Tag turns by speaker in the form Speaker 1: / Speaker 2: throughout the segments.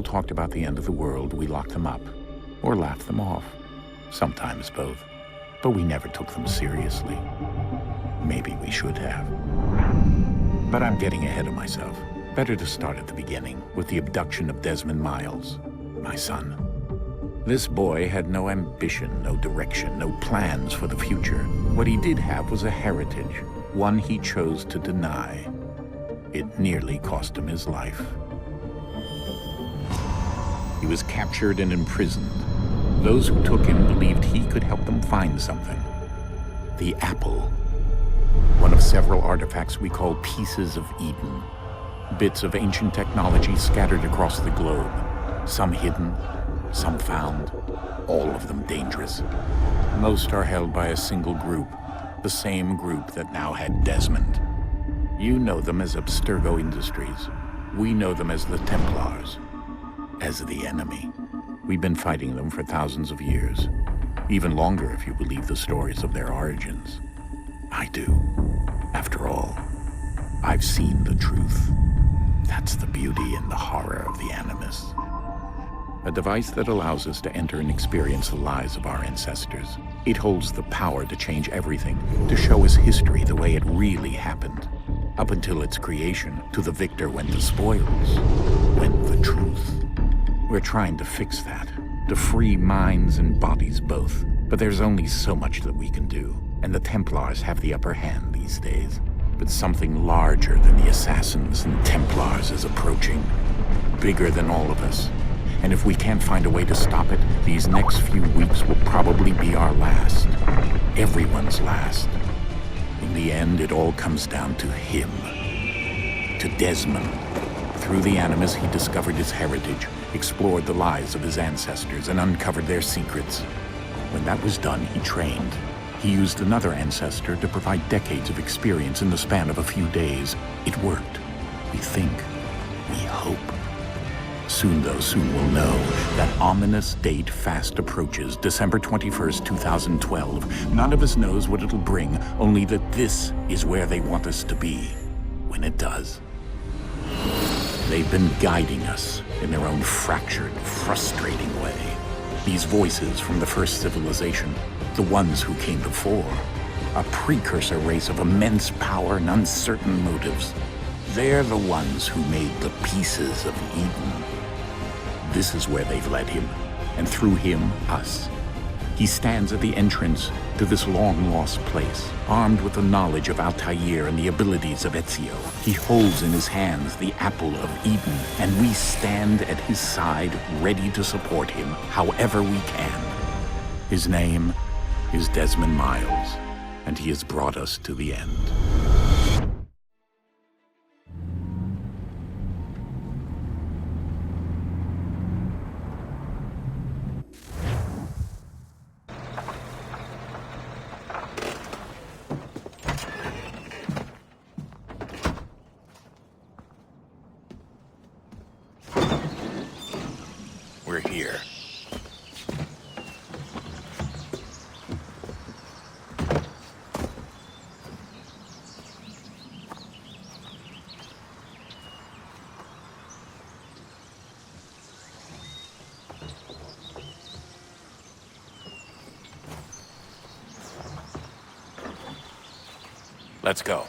Speaker 1: people talked about the end of the world, we locked them up, or laughed them off. Sometimes both. But we never took them seriously. Maybe we should have. But I'm getting ahead of myself. Better to start at the beginning, with the abduction of Desmond Miles, my son. This boy had no ambition, no direction, no plans for the future. What he did have was a heritage, one he chose to deny. It nearly cost him his life. He was captured and imprisoned. Those who took him believed he could help them find something. The apple. One of several artifacts we call pieces of Eden. Bits of ancient technology scattered across the globe. Some hidden, some found, all of them dangerous. Most are held by a single group, the same group that now had Desmond. You know them as Abstergo Industries. We know them as the Templars, as the enemy. We've been fighting them for thousands of years, even longer if you believe the stories of their origins. I do. After all, I've seen the truth. That's the beauty and the horror of the Animus. A device that allows us to enter and experience the lives of our ancestors. It holds the power to change everything, to show us history the way it really happened. Up until its creation, to the victor went the spoils, went the truth. We're trying to fix that, to free minds and bodies both. But there's only so much that we can do, and the Templars have the upper hand these days. But something larger than the Assassins and Templars is approaching, bigger than all of us. And if we can't find a way to stop it, these next few weeks will probably be our last. Everyone's last. In the end, it all comes down to him. To Desmond. Through the Animus, he discovered his heritage, explored the lives of his ancestors, and uncovered their secrets. When that was done, he trained. He used another ancestor to provide decades of experience in the span of a few days. It worked. We think. We hope. Soon we'll know. That ominous date fast approaches, December 21st, 2012. None of us knows what it'll bring, only that this is where they want us to be, when it does. They've been guiding us in their own fractured, frustrating way. These voices from the first civilization, the ones who came before, a precursor race of immense power and uncertain motives. They're the ones who made the pieces of Eden. This is where they've led him, and through him, us. He stands at the entrance to this long-lost place, armed with the knowledge of Altair and the abilities of Ezio. He holds in his hands the apple of Eden, and we stand at his side, ready to support him however we can. His name is Desmond Miles, and he has brought us to the end. We're here. Let's go.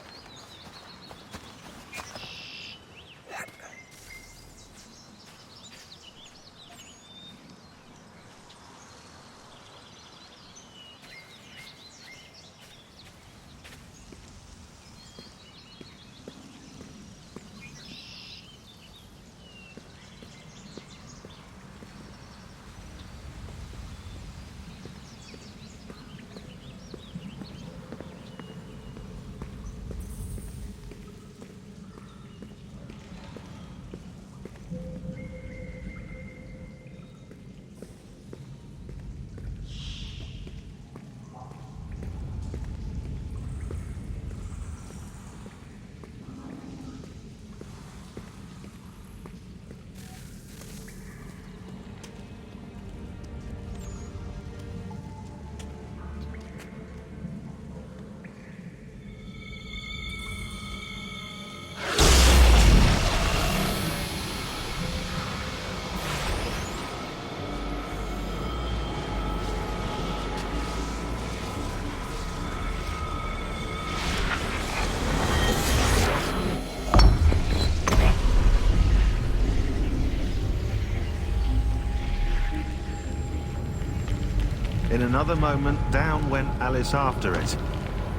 Speaker 2: In another moment, down went Alice after it,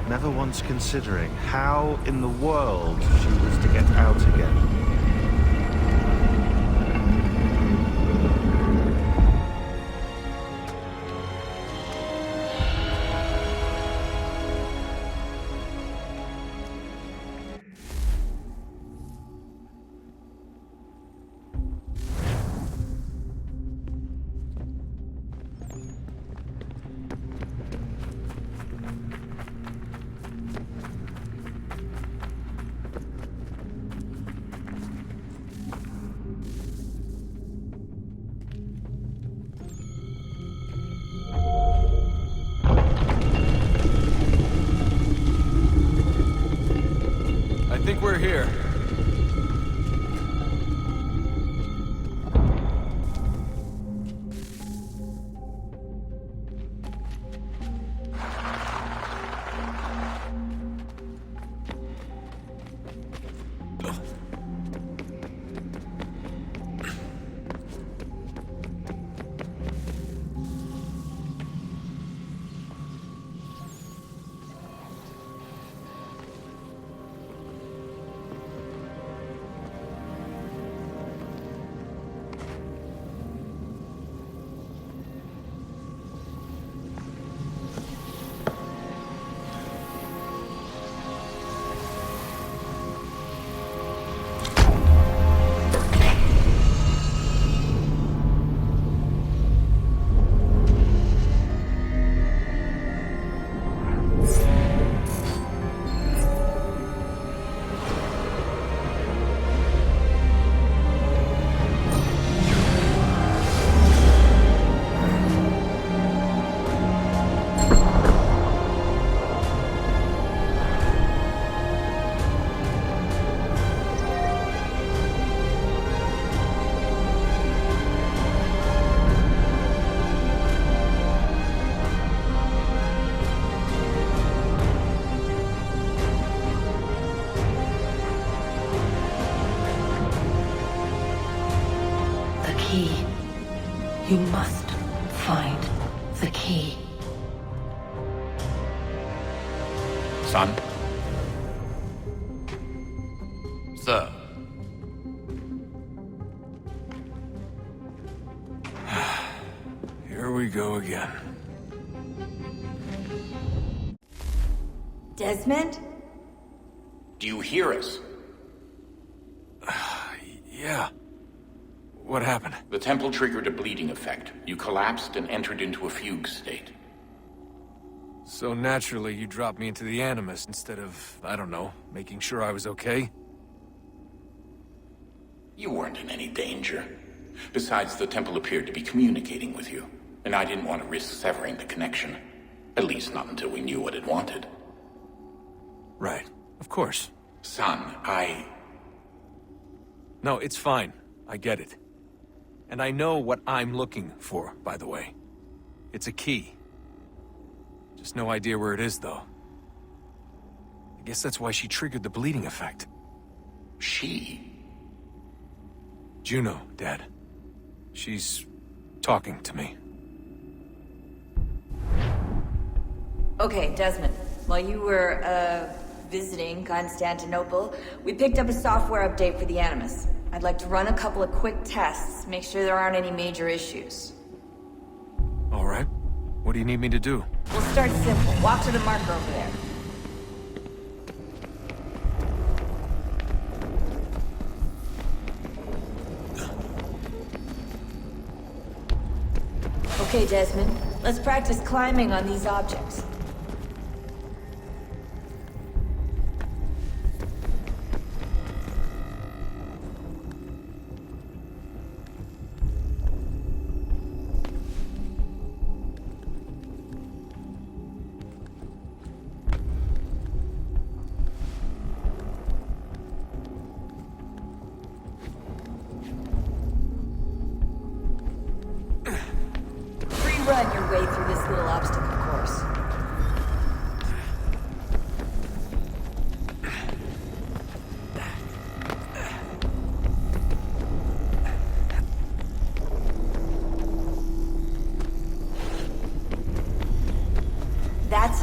Speaker 2: never once considering how in the world she was to get out again.
Speaker 3: I think we're here.
Speaker 4: You must find the key.
Speaker 1: Son?
Speaker 3: Sir. Here we go again.
Speaker 5: Desmond?
Speaker 1: Do you hear us?
Speaker 3: Yeah. What happened?
Speaker 1: The temple triggered a bleeding effect. You collapsed and entered into a fugue state.
Speaker 3: So naturally, you dropped me into the Animus instead of, I don't know, making sure I was okay?
Speaker 1: You weren't in any danger. Besides, the temple appeared to be communicating with you, and I didn't want to risk severing the connection. At least not until we knew what it wanted.
Speaker 3: Right. Of course.
Speaker 1: Son,
Speaker 3: No, it's fine. I get it. And I know what I'm looking for, by the way. It's a key. Just no idea where it is, though. I guess that's why she triggered the bleeding effect.
Speaker 1: She?
Speaker 3: Juno, Dad. She's talking to me.
Speaker 5: Okay, Desmond. While you were, visiting Constantinople, we picked up a software update for the Animus. I'd like to run a couple of quick tests, make sure there aren't any major issues.
Speaker 3: All right. What do you need me to do?
Speaker 5: We'll start simple. Walk to the marker over there. Okay, Desmond. Let's practice climbing on these objects. Run your way through this little obstacle course.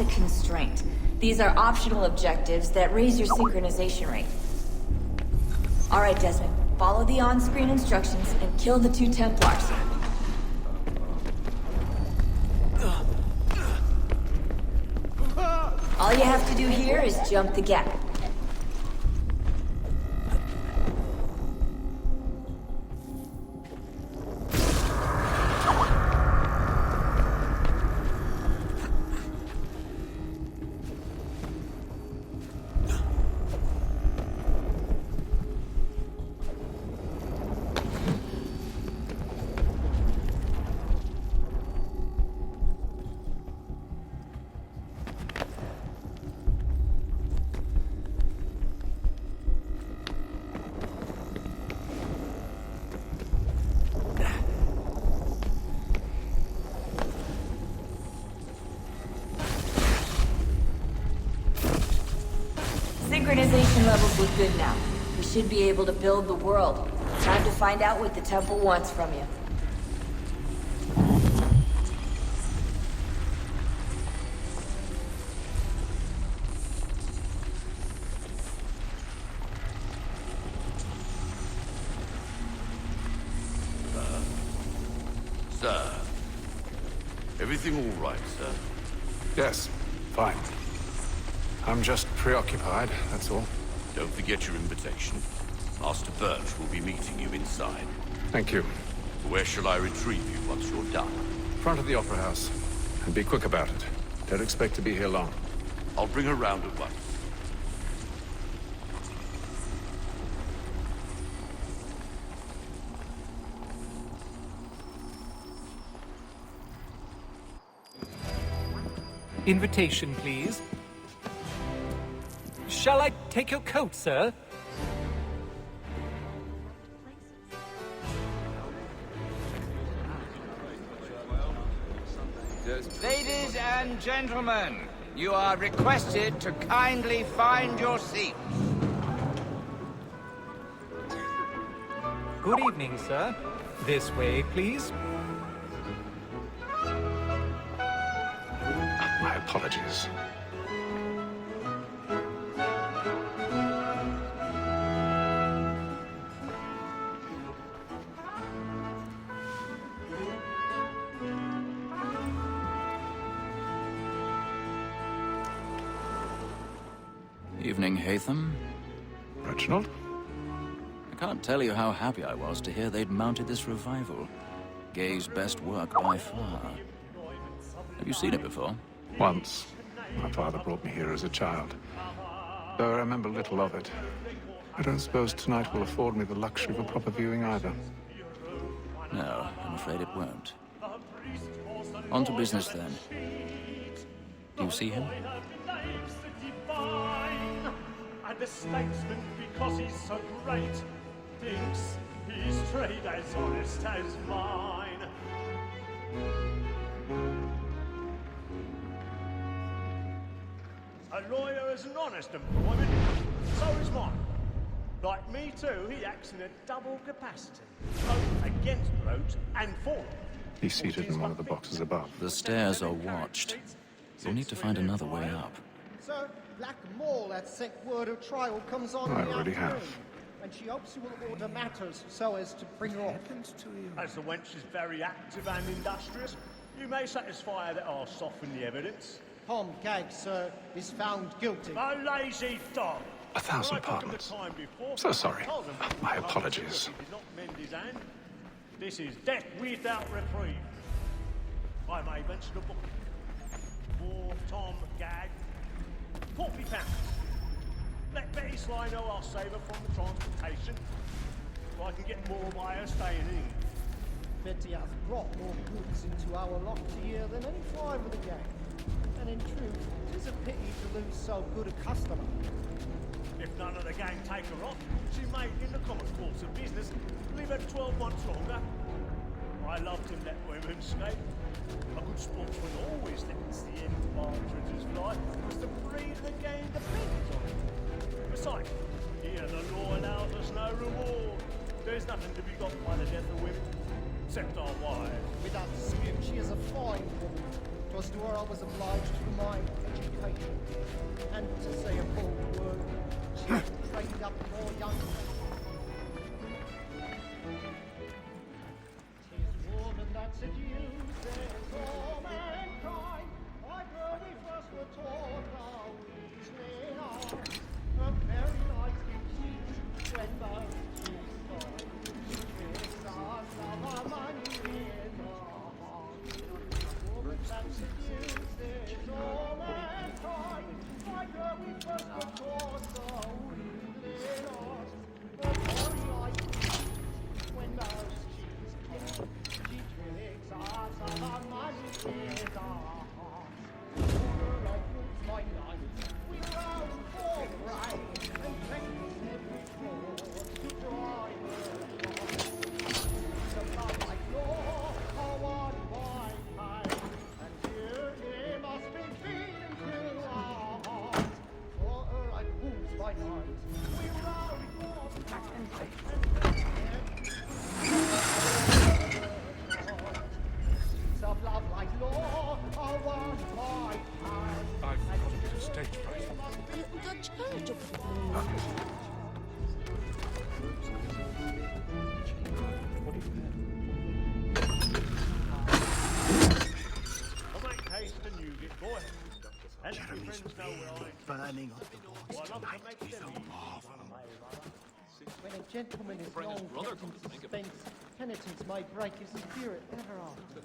Speaker 5: a constraint. These are optional objectives that raise your synchronization rate. Alright, Desmond. Follow the on-screen instructions and kill the 2 Templars. All you have to do here is jump the gap. Synchronization levels look good now. We should be able to build the world. Time to find out what the temple wants from you.
Speaker 6: Sir. Everything all right, sir?
Speaker 3: Yes, fine. I'm just preoccupied, that's all.
Speaker 6: Don't forget your invitation. Master Birch will be meeting you inside.
Speaker 3: Thank you.
Speaker 6: Where shall I retrieve you once you're done?
Speaker 3: Front of the Opera House. And be quick about it. Don't expect to be here long.
Speaker 6: I'll bring her round at once.
Speaker 7: Invitation, please. Shall I take your coat, sir?
Speaker 8: Ladies and gentlemen, you are requested to kindly find your seats.
Speaker 7: Good evening, sir. This way, please.
Speaker 3: My apologies.
Speaker 9: Evening, Hatham.
Speaker 3: Reginald?
Speaker 9: I can't tell you how happy I was to hear they'd mounted this revival. Gay's best work by far. Have you seen it before?
Speaker 3: Once. My father brought me here as a child. Though I remember little of it. I don't suppose tonight will afford me the luxury of a proper viewing either.
Speaker 9: No, I'm afraid it won't. On to business, then. Do you see him?
Speaker 10: And the statesman, because he's so great, thinks his trade as honest as mine. A lawyer is an honest employment, so is mine. Like me too, he acts in a double capacity, both against roads and for them.
Speaker 3: He's seated in one of the boxes above.
Speaker 9: The stairs are watched. You'll need to find another way up.
Speaker 11: Sir, Black Mall had sent word of trial comes on
Speaker 3: I
Speaker 11: in the
Speaker 3: already have.
Speaker 11: afternoon, and she hopes you will order matters so as to bring her off.
Speaker 10: As the wench is very active and industrious, you may satisfy her that I'll soften the evidence.
Speaker 11: Tom Gag, sir, is found guilty.
Speaker 10: A lazy dog!
Speaker 3: 1,000
Speaker 10: I took him the
Speaker 3: pardons.
Speaker 10: time before,
Speaker 3: So sorry.
Speaker 10: told him
Speaker 3: My apologies.
Speaker 10: he did not mend his hand. This is death without reprieve. I may mention a book. For Tom Gag. £40. Let Betty Sly know I'll save her from the transportation. So I can get more by her staying in.
Speaker 11: Betty has brought more goods into our loft here than any five of the gang. And in truth, it is a pity to lose so good a customer.
Speaker 10: If none of the gang take her off, she may, in the common course of business, leave her 12 months longer. I loved him, that women's skate. A good sportsman always lets the end partridges fly, because the breed of the game depends on it. Besides, here the law allows us no reward. There's nothing to be got by the death of women, except our wives.
Speaker 11: Without dispute, she is a fine woman. 'Twas was to her I was obliged for my education. And to say a bold word, she trained up more young men. 'Tis woman that seduces all mankind. Like her we first were taught our reasoning arts. A very nice beauty when both she's gone. Tricks us of our money in our hearts. Woman that seduces all mankind. Like her we first were taught our reasoning arts. A very nice beauty when both she's gone. She tricks us of our money in our hearts. Order like wolves by night. We rouse for rain and practice every fraud to drive her on. The love like law are won by pain, and duty must be feeding through our hearts. Order like wolves by night. We rouse for rain and practice of love like law are won by pain.
Speaker 3: I've got a bit of stage fright.
Speaker 10: I'll make haste and you get boy. And your friends know where
Speaker 2: burning up the
Speaker 10: I love to make them
Speaker 11: When a gentleman is long kept in suspense, penitence may break his spirit ever after.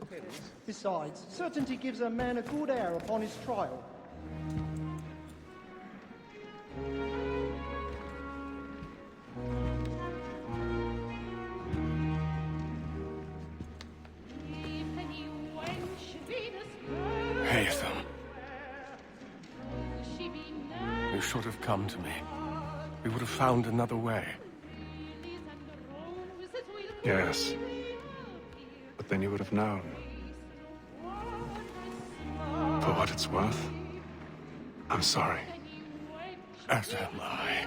Speaker 11: Besides, certainty gives a man a good air upon his trial.
Speaker 3: Haytham. You should have come to me. We would have found another way.
Speaker 12: Yes. But then you would have known. For what it's worth, I'm sorry.
Speaker 3: As am I.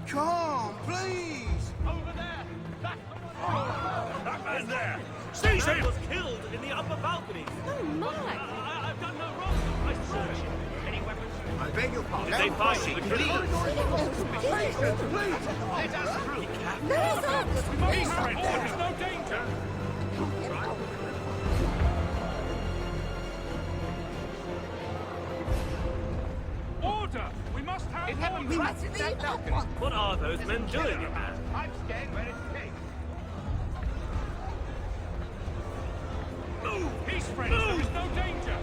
Speaker 13: Come, please!
Speaker 10: over there.
Speaker 13: That man there! Seize him!
Speaker 10: Was killed in the upper balcony.
Speaker 4: Oh my!
Speaker 10: I've done no wrong. I searched. Any weapons?
Speaker 13: I beg your pardon.
Speaker 10: Did they find the killer?
Speaker 13: Please!
Speaker 10: Let us through.
Speaker 13: He's friend!
Speaker 10: There's no danger.
Speaker 3: Order! We must have
Speaker 8: It happened right in that balcony.
Speaker 10: What are those men doing?
Speaker 8: I'm scared where it's safe.
Speaker 10: Move! Peace, friends. There is no danger.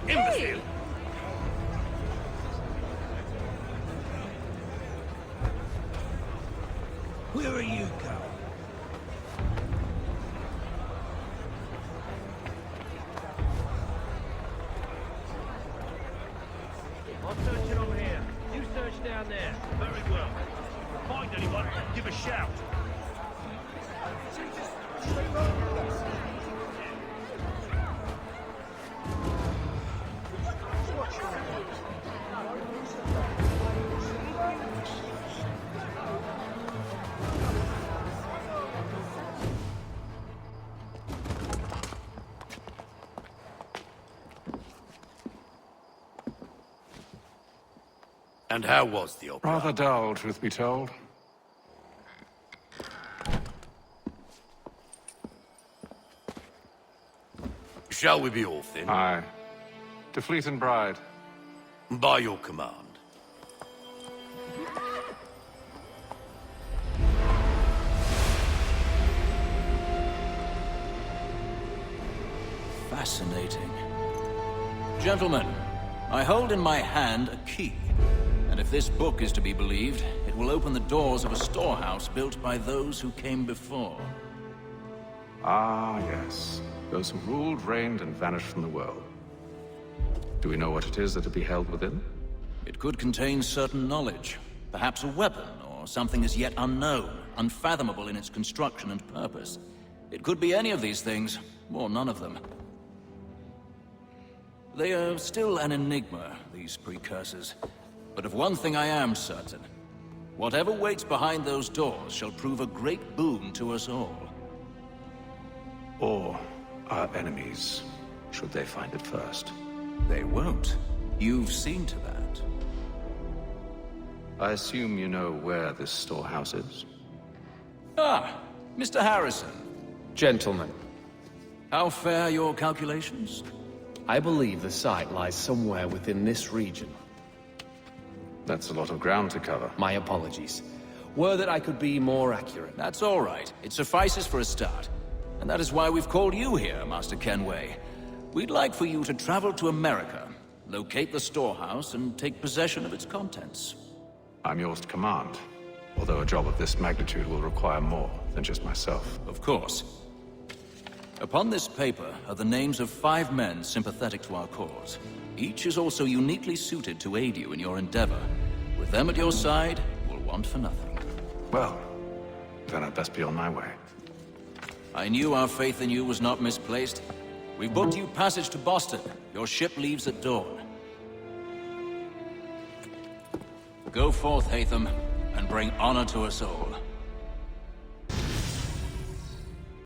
Speaker 8: Imbecile!
Speaker 13: Where are you going?
Speaker 10: I'm searching over here. You search down there.
Speaker 13: Very well. If you find anyone, give a shout.
Speaker 6: And how was the opera?
Speaker 12: Rather dull, truth be told.
Speaker 6: Shall we be off then?
Speaker 12: Aye. To Fleet and Bride.
Speaker 6: By your command.
Speaker 9: Gentlemen, I hold in my hand a key. And if this book is to be believed, it will open the doors of a storehouse built by those who came before.
Speaker 12: Ah, yes. Those who ruled, reigned, and vanished from the world. Do we know what it is that will be held within?
Speaker 9: It could contain certain knowledge. Perhaps a weapon, or something as yet unknown, unfathomable in its construction and purpose. It could be any of these things, or none of them. They are still an enigma, these precursors. But of one thing I am certain. Whatever waits behind those doors shall prove a great boon to us all.
Speaker 12: Or our enemies, should they find it first.
Speaker 9: They won't. You've seen to that.
Speaker 12: I assume you know where this storehouse is?
Speaker 9: Ah, Mr. Harrison.
Speaker 14: Gentlemen,
Speaker 9: How fare your calculations?
Speaker 14: I believe the site lies somewhere within this region.
Speaker 12: That's a lot of ground to cover.
Speaker 14: My apologies. Were that I could be more accurate.
Speaker 9: That's all right. It suffices for a start. And that is why we've called you here, Master Kenway. We'd like for you to travel to America, locate the storehouse, and take possession of its contents.
Speaker 12: I'm yours to command. Although a job of this magnitude will require more than just myself.
Speaker 9: Of course. Upon this paper are the names of 5 men sympathetic to our cause. Each is also uniquely suited to aid you in your endeavor. With them at your side, you'll want for nothing.
Speaker 12: Well, then I'd best be on my way.
Speaker 9: I knew our faith in you was not misplaced. We've booked you passage to Boston. Your ship leaves at dawn. Go forth, Hatham, and bring honor to us all.